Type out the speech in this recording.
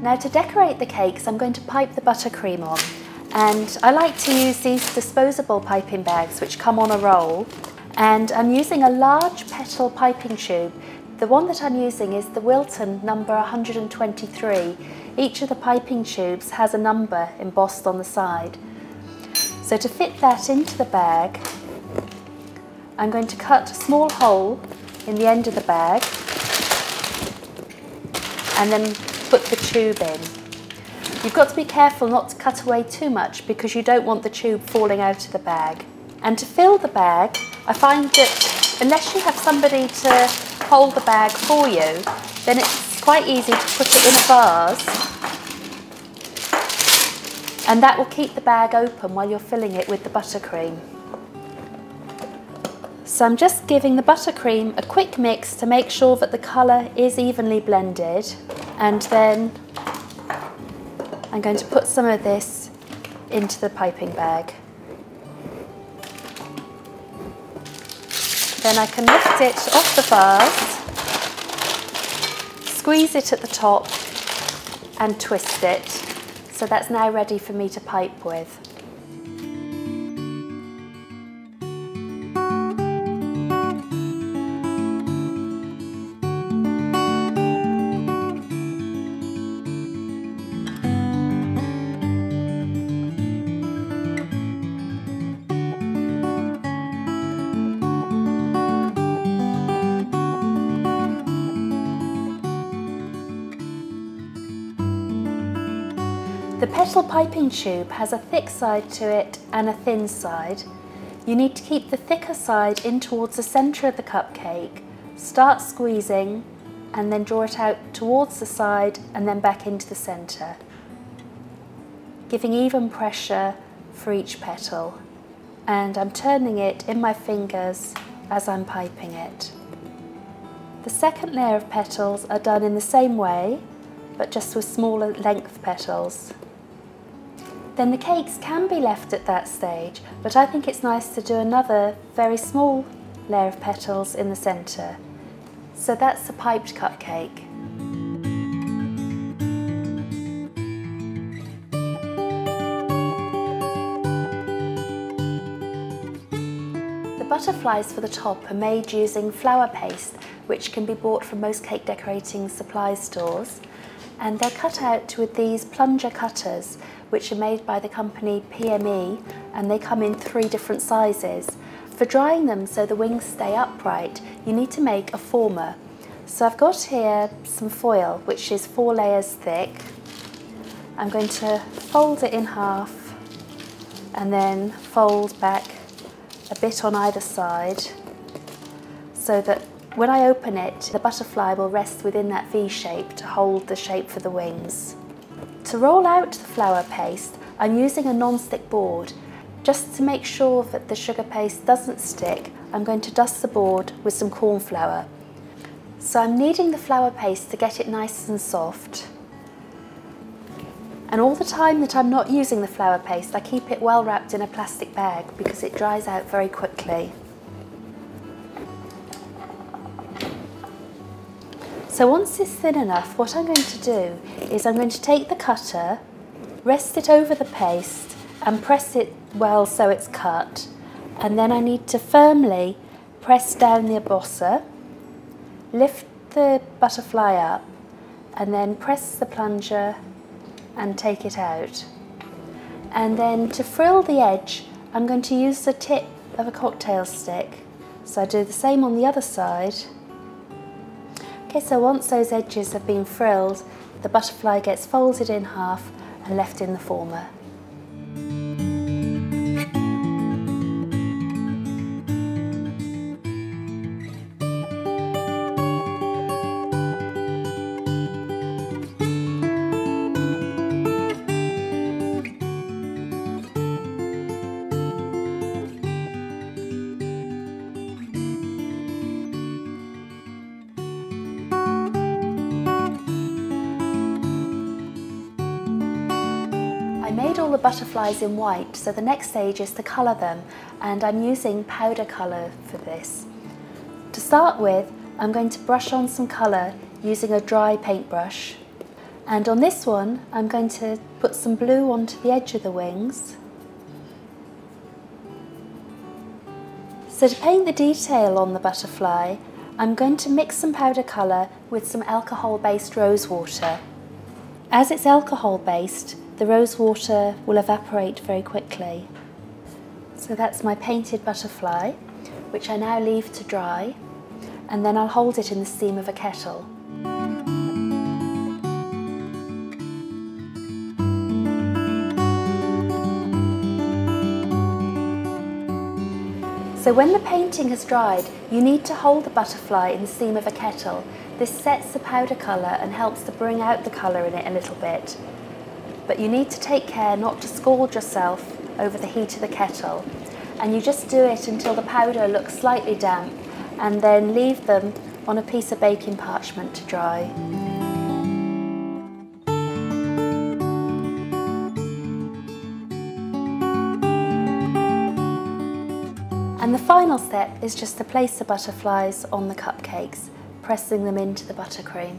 Now to decorate the cakes, I'm going to pipe the buttercream on. And I like to use these disposable piping bags which come on a roll. And I'm using a large petal piping tube. The one that I'm using is the Wilton number 123. Each of the piping tubes has a number embossed on the side. So to fit that into the bag, I'm going to cut a small hole in the end of the bag and then put the tube in. You've got to be careful not to cut away too much because you don't want the tube falling out of the bag. And to fill the bag, I find that unless you have somebody to hold the bag for you, then it's quite easy to put it in a vase, and that will keep the bag open while you're filling it with the buttercream. So I'm just giving the buttercream a quick mix to make sure that the colour is evenly blended, and then I'm going to put some of this into the piping bag. Then I can lift it off the vase, squeeze it at the top and twist it. So that's now ready for me to pipe with. The petal piping tube has a thick side to it and a thin side. You need to keep the thicker side in towards the centre of the cupcake, start squeezing and then draw it out towards the side and then back into the centre, giving even pressure for each petal. And I'm turning it in my fingers as I'm piping it. The second layer of petals are done in the same way, but just with smaller length petals. Then the cakes can be left at that stage, but I think it's nice to do another very small layer of petals in the centre. So that's the piped cupcake. The butterflies for the top are made using flour paste, which can be bought from most cake decorating supply stores. And they're cut out with these plunger cutters, which are made by the company PME, and they come in 3 different sizes. For drying them so the wings stay upright, you need to make a former. So I've got here some foil, which is 4 layers thick. I'm going to fold it in half and then fold back a bit on either side so that when I open it, the butterfly will rest within that V shape to hold the shape for the wings. To roll out the flour paste, I'm using a non-stick board. Just to make sure that the sugar paste doesn't stick, I'm going to dust the board with some corn flour. So I'm kneading the flour paste to get it nice and soft. And all the time that I'm not using the flour paste, I keep it well wrapped in a plastic bag because it dries out very quickly. So once it's thin enough, what I'm going to do is I'm going to take the cutter, rest it over the paste and press it well so it's cut. And then I need to firmly press down the embosser, lift the butterfly up and then press the plunger and take it out. And then to frill the edge, I'm going to use the tip of a cocktail stick. So I do the same on the other side. Okay, so once those edges have been frilled, the butterfly gets folded in half and left in the former. I made all the butterflies in white, so the next stage is to colour them, and I'm using powder colour for this. To start with, I'm going to brush on some colour using a dry paintbrush, And on this one, I'm going to put some blue onto the edge of the wings. So to paint the detail on the butterfly, I'm going to mix some powder colour with some alcohol-based rose water. As it's alcohol-based, the rose water will evaporate very quickly. So that's my painted butterfly, which I now leave to dry, and then I'll hold it in the steam of a kettle. So when the painting has dried, you need to hold the butterfly in the steam of a kettle. This sets the powder colour and helps to bring out the colour in it a little bit. But you need to take care not to scald yourself over the heat of the kettle. And you just do it until the powder looks slightly damp, and then leave them on a piece of baking parchment to dry. And the final step is just to place the butterflies on the cupcakes, pressing them into the buttercream.